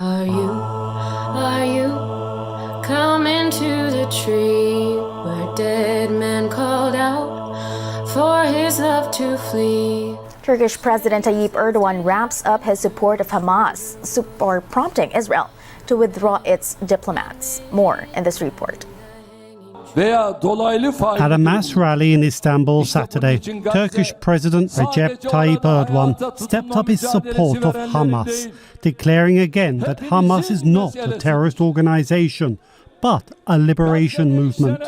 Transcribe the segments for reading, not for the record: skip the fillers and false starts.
Are you coming to the tree where dead men called out for his love to flee? Turkish President Tayyip Erdogan wraps up his support of Hamas, prompting Israel to withdraw its diplomats. More in this report. At a mass rally in Istanbul Saturday, Turkish President Recep Tayyip Erdogan stepped up his support of Hamas, declaring again that Hamas is not a terrorist organization, but a liberation movement.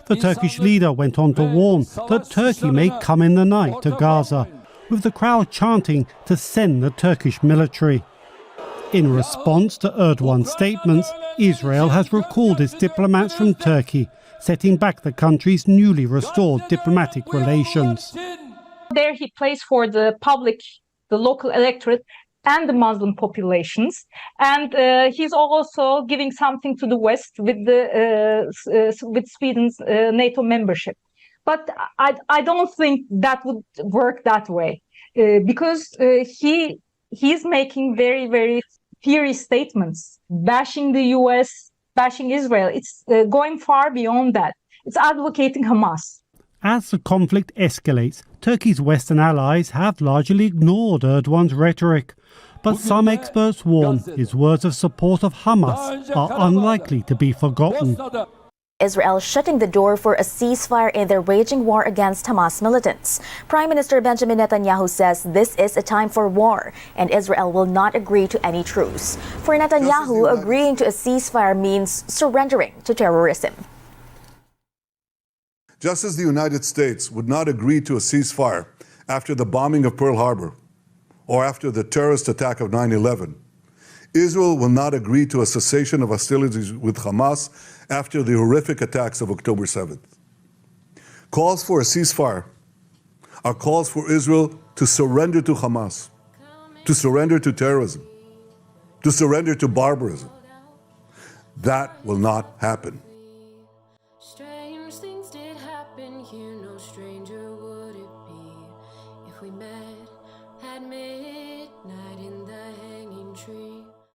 The Turkish leader went on to warn that Turkey may come in the night to Gaza, with the crowd chanting to send the Turkish military. In response to Erdogan's statements, Israel has recalled its diplomats from Turkey, setting back the country's newly restored diplomatic relations. There he plays for the public, the local electorate, and the Muslim populations. And he's also giving something to the West with Sweden's NATO membership. But I don't think that would work that way because he's making very, very fiery statements, bashing the US, bashing Israel. It's going far beyond that. It's advocating Hamas. As the conflict escalates, Turkey's Western allies have largely ignored Erdogan's rhetoric. But some experts warn his words of support of Hamas are unlikely to be forgotten. Israel shutting the door for a ceasefire in their waging war against Hamas militants. Prime Minister Benjamin Netanyahu says this is a time for war and Israel will not agree to any truce. For Netanyahu, agreeing to a ceasefire means surrendering to terrorism. Just as the United States would not agree to a ceasefire after the bombing of Pearl Harbor or after the terrorist attack of 9/11, Israel will not agree to a cessation of hostilities with Hamas after the horrific attacks of October 7th. Calls for a ceasefire are calls for Israel to surrender to Hamas, to surrender to terrorism, to surrender to barbarism. That will not happen. Strange things did happen here, no stranger would it be if we met, had made